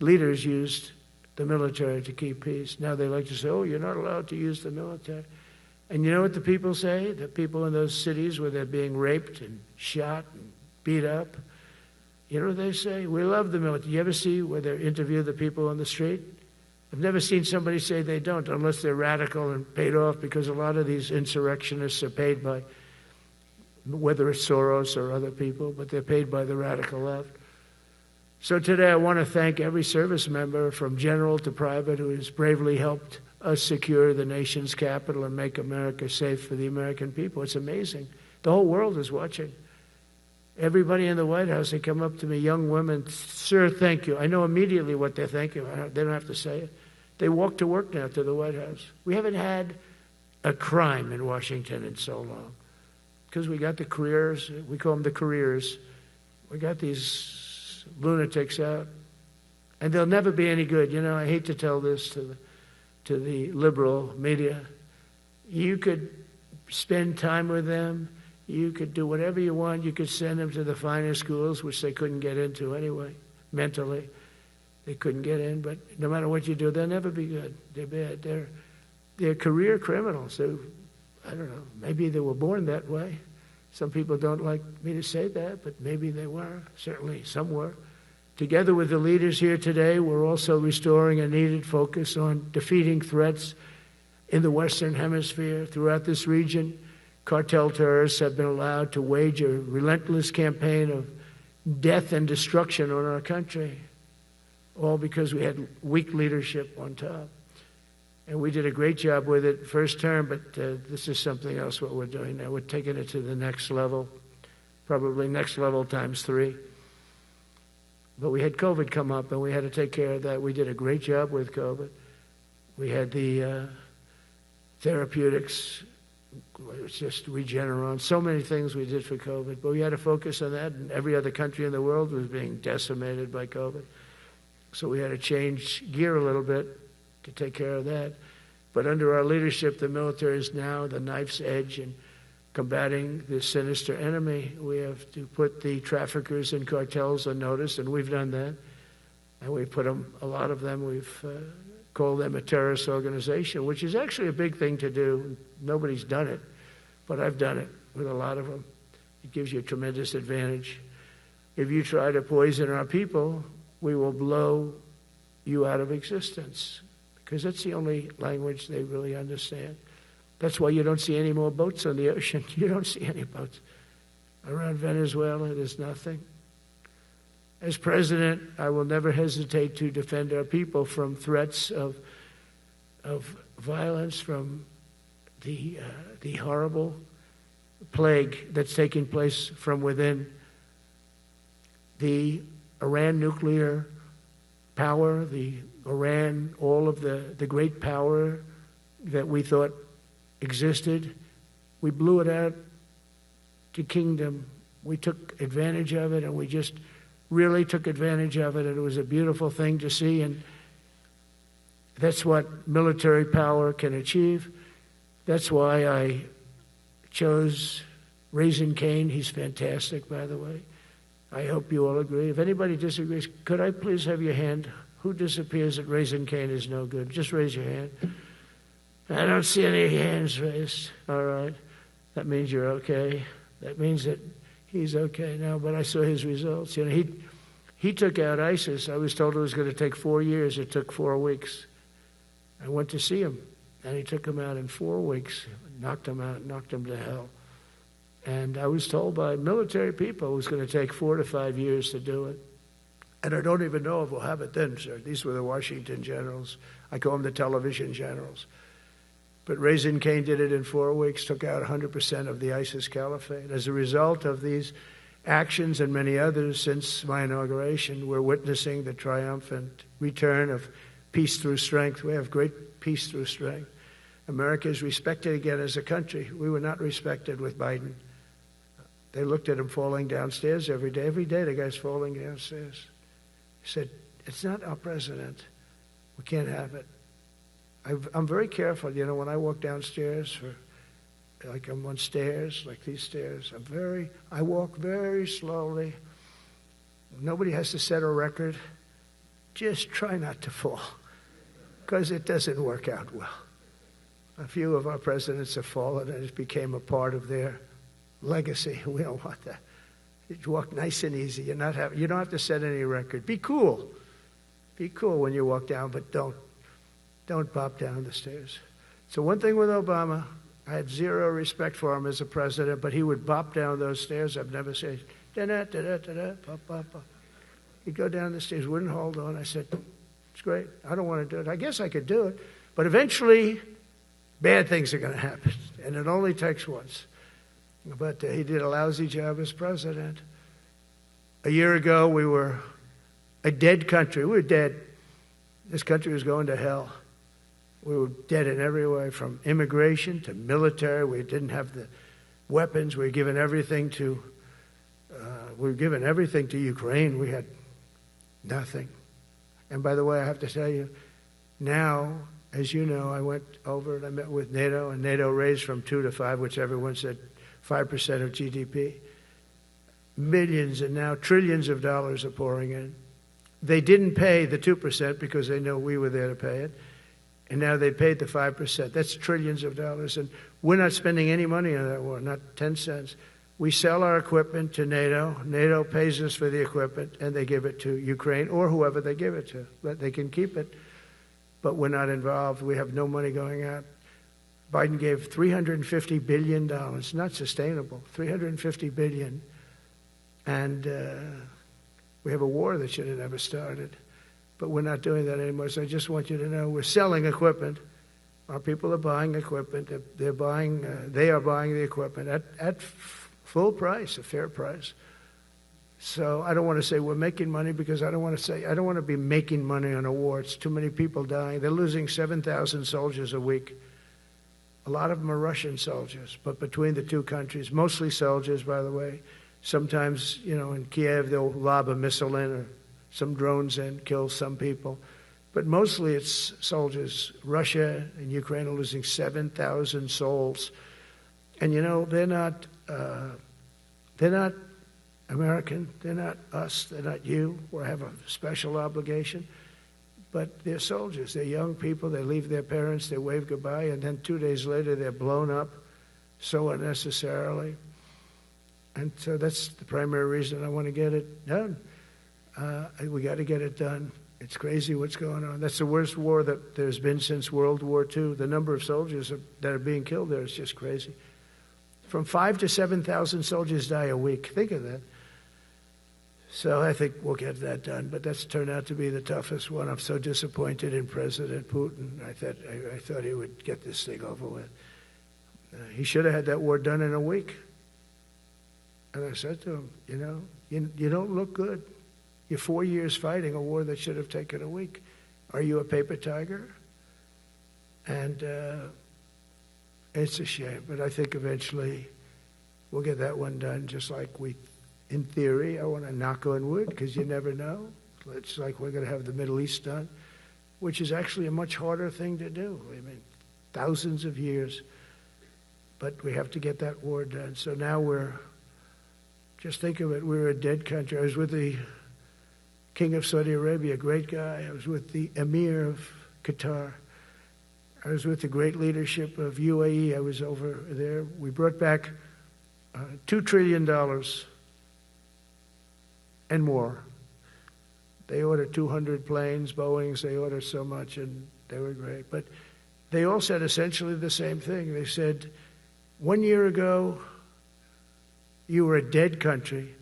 leaders used the military to keep peace. Now they like to say, oh, you're not allowed to use the military. And you know what the people say? The people in those cities where they're being raped and shot and beat up, you know what they say? We love the military. You ever see where they interview the people on the street? I've never seen somebody say they don't, unless they're radical and paid off, because a lot of these insurrectionists are paid by, whether it's Soros or other people, but they're paid by the radical left. So today I want to thank every service member from general to private who has bravely helped us secure the nation's capital and make America safe for the American people. It's amazing. The whole world is watching. Everybody in the White House, they come up to me, young women, sir, thank you. I know immediately what they thank you. They don't have to say it. They walk to work now to the White House. We haven't had a crime in Washington in so long because we got the careers. We call them the careers. We got these lunatics out, and they'll never be any good. You know, I hate to tell this to the liberal media. You could spend time with them. You could do whatever you want. You could send them to the finest schools, which they couldn't get into anyway, mentally. They couldn't get in, but no matter what you do, they'll never be good. They're bad. They're career criminals. I don't know, maybe they were born that way. Some people don't like me to say that, but maybe they were. Certainly some were. Together with the leaders here today, we're also restoring a needed focus on defeating threats in the Western Hemisphere. Throughout this region, cartel terrorists have been allowed to wage a relentless campaign of death and destruction on our country, all because we had weak leadership on top. And we did a great job with it first term, but this is something else what we're doing now. We're taking it to the next level, probably next level times 3. But we had COVID come up, and we had to take care of that. We did a great job with COVID. We had the therapeutics. It was just Regeneron. So many things we did for COVID. But we had to focus on that, and every other country in the world was being decimated by COVID. So we had to change gear a little bit to take care of that. But under our leadership, the military is now the knife's edge in combating this sinister enemy. We have to put the traffickers and cartels on notice, and we've done that. And we've put them, a lot of them, we've called them a terrorist organization, which is actually a big thing to do. Nobody's done it, but I've done it with a lot of them. It gives you a tremendous advantage. If you try to poison our people, we will blow you out of existence, because that's the only language they really understand. That's why you don't see any more boats on the ocean. You don't see any boats. Around Venezuela, there's nothing. As president, I will never hesitate to defend our people from threats of violence, from the horrible plague that's taking place from within. The Iran nuclear power, the Iran, all of the great power that we thought existed, we blew it out to kingdom. We took advantage of it, and we just really took advantage of it, and it was a beautiful thing to see, and that's what military power can achieve. That's why I chose Raising Cane. He's fantastic, by the way. I hope you all agree. If anybody disagrees, could I please have your hand? Who disappears that Raising Cane is no good? Just raise your hand. I don't see any hands raised. All right. That means you're okay. That means that he's okay now, but I saw his results. You know, he took out ISIS. I was told it was going to take 4 years. It took 4 weeks. I went to see him, and he took him out in 4 weeks, knocked him out, knocked him to hell. And I was told by military people it was going to take 4 to 5 years to do it. And I don't even know if we'll have it then, sir. These were the Washington generals. I call them the television generals. But Raising Cane did it in 4 weeks, took out 100% of the ISIS caliphate. As a result of these actions and many others since my inauguration, we're witnessing the triumphant return of peace through strength. We have great peace through strength. America is respected again as a country. We were not respected with Biden. They looked at him falling downstairs every day. Every day the guy's falling downstairs. He said, it's not our president. We can't have it. I'm very careful, when I walk downstairs like I'm on stairs, like these stairs. I walk very slowly. Nobody has to set a record. Just try not to fall, because it doesn't work out well. A few of our presidents have fallen, and it became a part of their legacy. We don't want that. You walk nice and easy. You don't have to set any record. Be cool. Be cool when you walk down, but don't pop down the stairs. So one thing with Obama, I had zero respect for him as a president, but he would bop down those stairs. I've never said, da-da-da-da-da-da, pop, pop, pop. He'd go down the stairs, wouldn't hold on. I said, it's great. I don't want to do it. I guess I could do it. But eventually, bad things are going to happen. And it only takes once. But he did a lousy job as president. A year ago, we were a dead country. We were dead. This country was going to hell. We were dead in every way, from immigration to military. We didn't have the weapons. We were given everything to Ukraine. We had nothing. And by the way, I have to tell you, now, as you know, I went over and I met with NATO, and NATO raised from 2 to 5, which everyone said 5% of GDP. Millions and now trillions of dollars are pouring in. They didn't pay the 2% because they know we were there to pay it. And now they paid the 5%. That's trillions of dollars. And we're not spending any money on that war, not 10 cents. We sell our equipment to NATO. NATO pays us for the equipment, and they give it to Ukraine or whoever they give it to. But they can keep it, but we're not involved. We have no money going out. Biden gave $350 billion. Not sustainable. $350 billion. And we have a war that should have never started. But we're not doing that anymore. So I just want you to know we're selling equipment. Our people are buying equipment. They are buying the equipment at full price, a fair price. So I don't want to say we're making money, because I don't want to be making money on a war. It's too many people dying. They're losing 7,000 soldiers a week. A lot of them are Russian soldiers, but between the two countries, mostly soldiers, by the way. Sometimes, in Kiev, they'll lob a missile in, or some drones in, kill some people. But mostly it's soldiers. Russia and Ukraine are losing 7,000 souls. And they're not American. They're not us. They're not you. We have a special obligation. But they're soldiers. They're young people. They leave their parents. They wave goodbye. And then 2 days later, they're blown up so unnecessarily. And so that's the primary reason I want to get it done. We got to get it done. It's crazy what's going on. That's the worst war that there's been since World War II. The number of soldiers that are being killed there is just crazy. From 5,000 to 7,000 soldiers die a week. Think of that. So I think we'll get that done. But that's turned out to be the toughest one. I'm so disappointed in President Putin. I thought he would get this thing over with. He should have had that war done in a week. And I said to him, you don't look good. You're 4 years fighting a war that should have taken a week. Are you a paper tiger? And it's a shame, but I think eventually we'll get that one done, just like in theory, I want to knock on wood, because you never know. It's like we're going to have the Middle East done, which is actually a much harder thing to do. I mean, thousands of years. But we have to get that war done. So now just think of it, we're a dead country. I was with the King of Saudi Arabia, a great guy. I was with the Emir of Qatar. I was with the great leadership of UAE. I was over there. We brought back $2 trillion and more. They ordered 200 planes, Boeings. They ordered so much, and they were great. But they all said essentially the same thing. They said, 1 year ago, you were a dead country,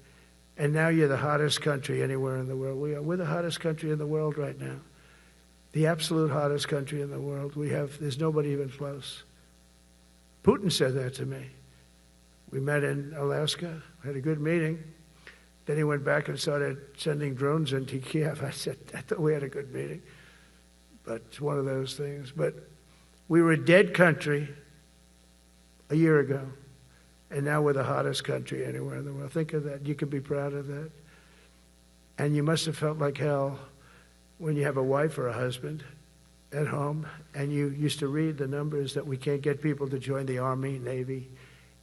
and now you're the hottest country anywhere in the world. We're the hottest country in the world right now. The absolute hottest country in the world. There's nobody even close. Putin said that to me. We met in Alaska, had a good meeting. Then he went back and started sending drones into Kiev. I said, I thought we had a good meeting. But it's one of those things. But we were a dead country a year ago, and now we're the hottest country anywhere in the world. Think of that. You can be proud of that. And you must have felt like hell when you have a wife or a husband at home, and you used to read the numbers that we can't get people to join the Army, Navy,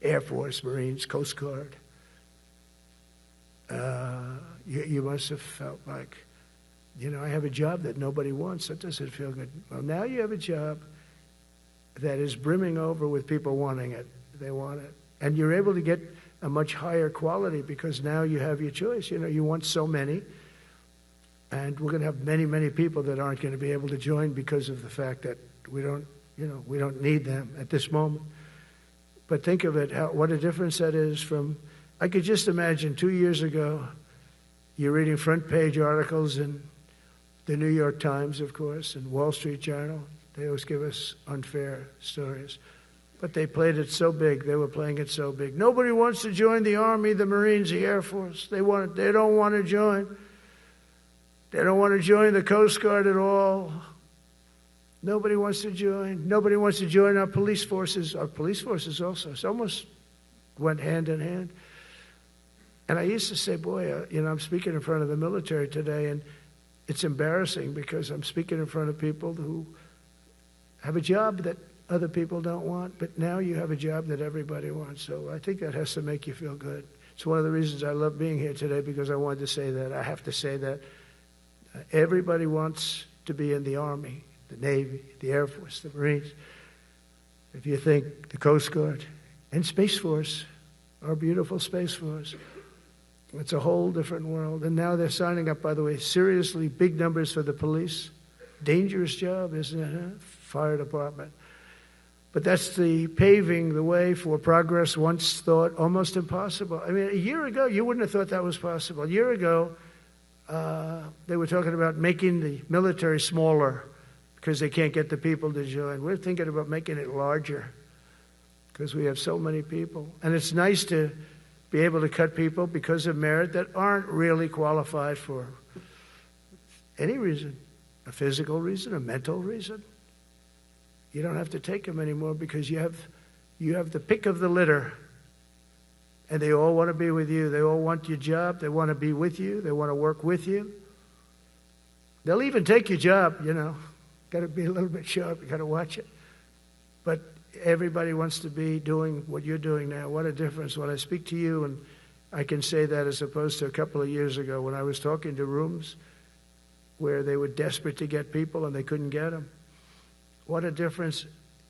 Air Force, Marines, Coast Guard. You must have felt like, I have a job that nobody wants. That doesn't feel good. Well, now you have a job that is brimming over with people wanting it. They want it. And you're able to get a much higher quality because now you have your choice. You want so many. And we're going to have many, many people that aren't going to be able to join because of the fact that we don't need them at this moment. But think of it, what a difference that is from, I could just imagine 2 years ago, you're reading front page articles in the New York Times, of course, and Wall Street Journal. They always give us unfair stories. But they played it so big. They were playing it so big. Nobody wants to join the Army, the Marines, the Air Force. They don't want to join. They don't want to join the Coast Guard at all. Nobody wants to join. Nobody wants to join our police forces. Our police forces also. It almost went hand in hand. And I used to say, boy, I'm speaking in front of the military today, and it's embarrassing because I'm speaking in front of people who have a job that other people don't want, but now you have a job that everybody wants. So I think that has to make you feel good. It's one of the reasons I love being here today, because I wanted to say that. I have to say that. Everybody wants to be in the Army, the Navy, the Air Force, the Marines. If you think the Coast Guard and Space Force, our beautiful Space Force, it's a whole different world. And now they're signing up, by the way, seriously big numbers for the police. Dangerous job, isn't it? Huh? Fire department. But that's the paving the way for progress once thought almost impossible. I mean, a year ago, you wouldn't have thought that was possible. A year ago, they were talking about making the military smaller because they can't get the people to join. We're thinking about making it larger because we have so many people. And it's nice to be able to cut people because of merit that aren't really qualified for any reason, a physical reason, a mental reason. You don't have to take them anymore because you have the pick of the litter. And they all want to be with you. They all want your job. They want to be with you. They want to work with you. They'll even take your job, Got to be a little bit sharp. You got to watch it. But everybody wants to be doing what you're doing now. What a difference. When I speak to you, and I can say that as opposed to a couple of years ago when I was talking to rooms where they were desperate to get people and they couldn't get them. What a difference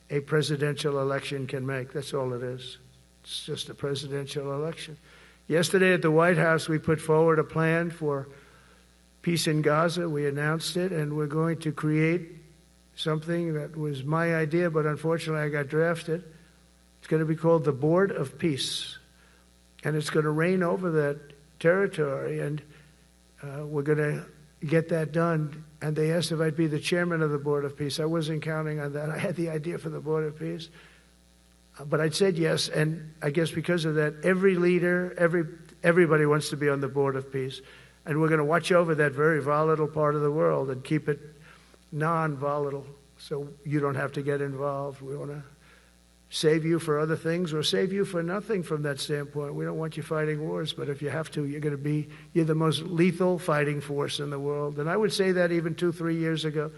a presidential election can make. That's all it is. It's just a presidential election. Yesterday at the White House, we put forward a plan for peace in Gaza. We announced it, and we're going to create something that was my idea, but unfortunately I got drafted. It's going to be called the Board of Peace, and it's going to reign over that territory, and we're going to get that done. And they asked if I'd be the chairman of the Board of Peace. I wasn't counting on that. I had the idea for the Board of Peace. But I said yes, and I guess because of that, every leader, everybody wants to be on the Board of Peace. And we're going to watch over that very volatile part of the world and keep it non-volatile so you don't have to get involved. We want to save you for other things or save you for nothing from that standpoint. We don't want you fighting wars, but if you have to, you're the most lethal fighting force in the world. And I would say that even 2-3 years ago,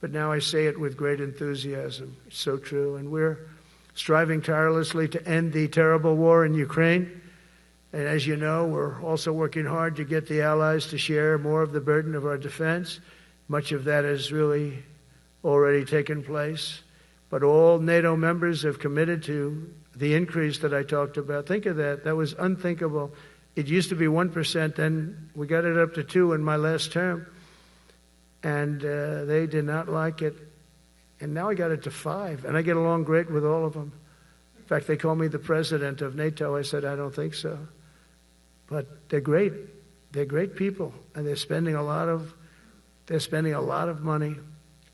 but now I say it with great enthusiasm. It's so true. And we're striving tirelessly to end the terrible war in Ukraine. And as you know, we're also working hard to get the allies to share more of the burden of our defense. Much of that has really already taken place. But all NATO members have committed to the increase that I talked about. Think of that. That was unthinkable. It used to be 1%, then we got it up to 2% in my last term. And they did not like it. And now I got it to 5%, and I get along great with all of them. In fact, they call me the president of NATO. I said, I don't think so. But they're great. They're great people, and they're spending a lot of money,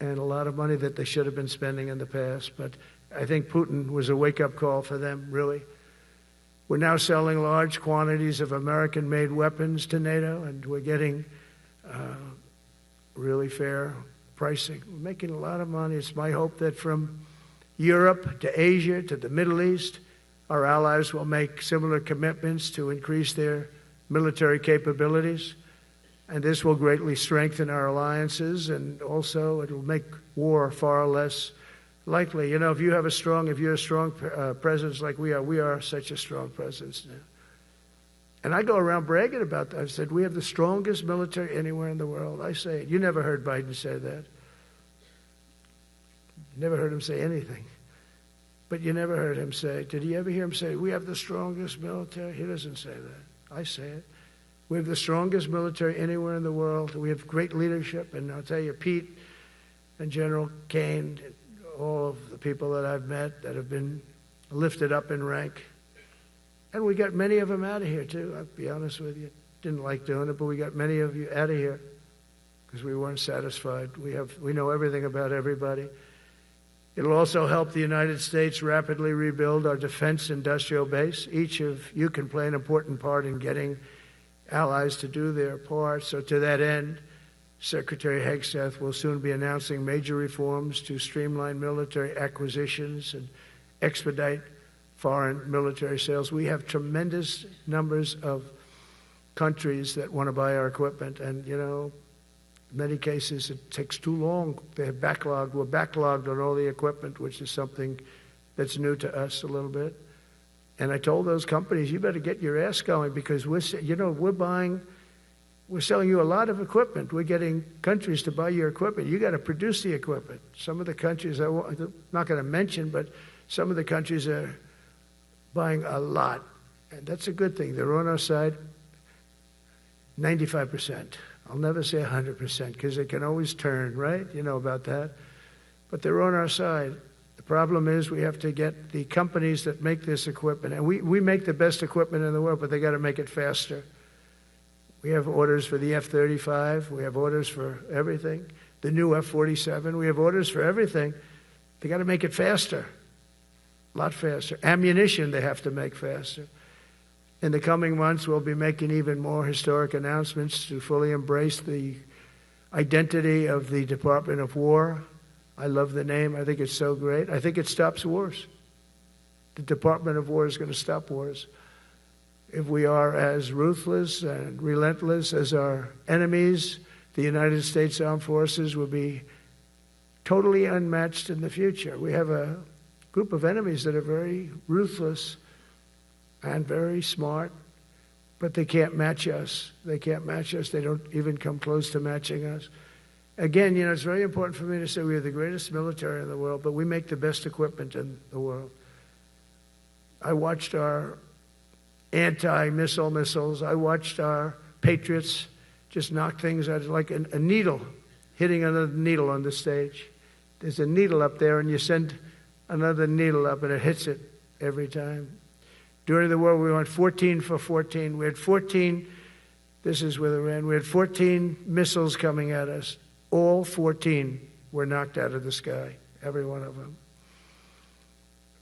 and a lot of money that they should have been spending in the past. But I think Putin was a wake-up call for them, really. We're now selling large quantities of American-made weapons to NATO, and we're getting really fair pricing. We're making a lot of money. It's my hope that from Europe to Asia to the Middle East, our allies will make similar commitments to increase their military capabilities. And this will greatly strengthen our alliances, and also it will make war far less likely. You know, if you're a strong presence like we are such a strong presence now. And I go around bragging about that. I said, we have the strongest military anywhere in the world. I say it. You never heard Biden say that. Never heard him say anything. But you never heard him say, did you ever hear him say, we have the strongest military? He doesn't say that. I say it. We have the strongest military anywhere in the world. We have great leadership. And I'll tell you, Pete and General Kane, all of the people that I've met that have been lifted up in rank. And we got many of them out of here, too. I'll be honest with you. Didn't like doing it, but we got many of you out of here because we weren't satisfied. We know everything about everybody. It'll also help the United States rapidly rebuild our defense industrial base. Each of you can play an important part in getting allies to do their part. So to that end, Secretary Hegseth will soon be announcing major reforms to streamline military acquisitions and expedite foreign military sales. We have tremendous numbers of countries that want to buy our equipment, and, you know, in many cases it takes too long. We're backlogged on all the equipment, which is something that's new to us a little bit. And I told those companies, you better get your ass going, because we're selling you a lot of equipment. We're getting countries to buy your equipment. You got to produce the equipment. Some of the countries, I'm not going to mention, but some of the countries are buying a lot. And that's a good thing. They're on our side 95%. I'll never say 100% because they can always turn, right? You know about that. But they're on our side. The problem is we have to get the companies that make this equipment. And we make the best equipment in the world, but they got to make it faster. We have orders for the F-35. We have orders for everything. The new F-47. We have orders for everything. They got to make it faster. A lot faster. Ammunition they have to make faster. In the coming months, we'll be making even more historic announcements to fully embrace the identity of the Department of War. I love the name. I think it's so great. I think it stops wars. The Department of War is going to stop wars. If we are as ruthless and relentless as our enemies, the United States Armed Forces will be totally unmatched in the future. We have a group of enemies that are very ruthless and very smart, but they can't match us. They can't match us. They don't even come close to matching us. Again, you know, it's very important for me to say we are the greatest military in the world, but we make the best equipment in the world. I watched our anti-missile missiles. I watched our Patriots just knock things out like a needle, hitting another needle on the stage. There's a needle up there, and you send another needle up, and it hits it every time. During the war, we went 14 for 14. We had 14, this is with Iran, we had 14 missiles coming at us. All 14 were knocked out of the sky, every one of them.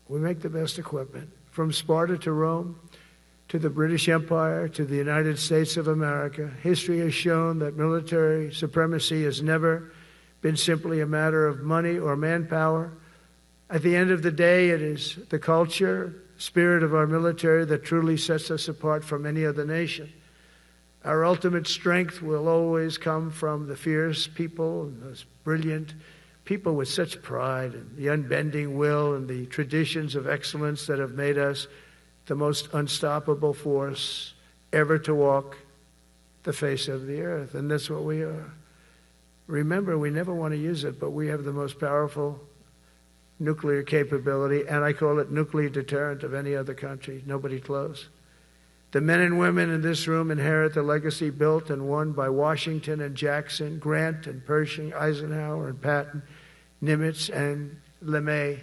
We make the best equipment. From Sparta to Rome, to the British Empire, to the United States of America, history has shown that military supremacy has never been simply a matter of money or manpower. At the end of the day, it is the culture, spirit of our military that truly sets us apart from any other nation. Our ultimate strength will always come from the fierce people and those brilliant people with such pride and the unbending will and the traditions of excellence that have made us the most unstoppable force ever to walk the face of the earth. And that's what we are. Remember, we never want to use it, but we have the most powerful nuclear capability, and I call it nuclear deterrent of any other country. Nobody close. The men and women in this room inherit the legacy built and won by Washington and Jackson, Grant and Pershing, Eisenhower and Patton, Nimitz and LeMay.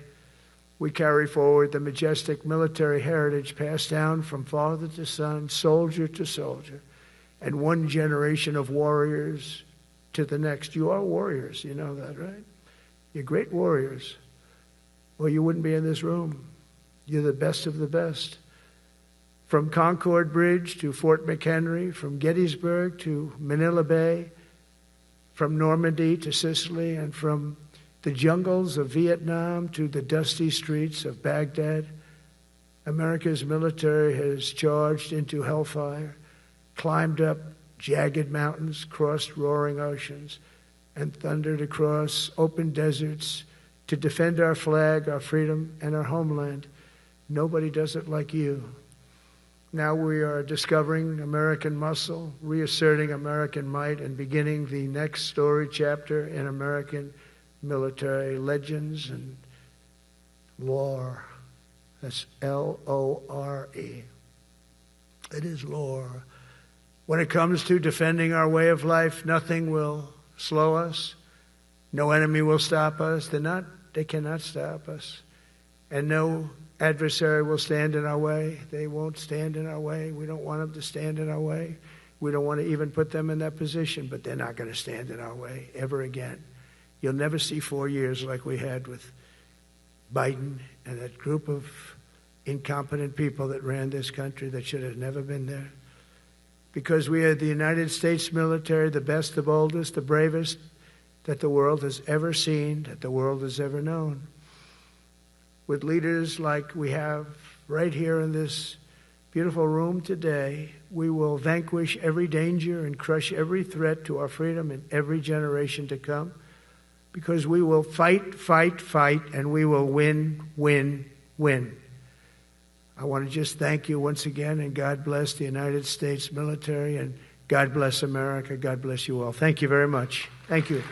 We carry forward the majestic military heritage passed down from father to son, soldier to soldier, and one generation of warriors to the next. You are warriors, you know that, right? You're great warriors. or you wouldn't be in this room. You're the best of the best. From Concord Bridge to Fort McHenry, from Gettysburg to Manila Bay, from Normandy to Sicily, and from the jungles of Vietnam to the dusty streets of Baghdad, America's military has charged into hellfire, climbed up jagged mountains, crossed roaring oceans, and thundered across open deserts to defend our flag, our freedom, and our homeland. Nobody does it like you. Now we are discovering American muscle, reasserting American might, and beginning the next story chapter in American military legends and lore. That's L-O-R-E. It is lore. When it comes to defending our way of life, nothing will slow us. No enemy will stop us. They cannot stop us. And no adversary will stand in our way. They won't stand in our way. We don't want them to stand in our way. We don't want to even put them in that position, but they're not going to stand in our way ever again. You'll never see 4 years like we had with Biden and that group of incompetent people that ran this country that should have never been there. Because we are the United States military, the best, the boldest, the bravest that the world has ever seen, that the world has ever known. With leaders like we have right here in this beautiful room today, we will vanquish every danger and crush every threat to our freedom in every generation to come, because we will fight, fight, fight, and we will win, win, win. I want to just thank you once again, and God bless the United States military, and God bless America. God bless you all. Thank you very much. Thank you.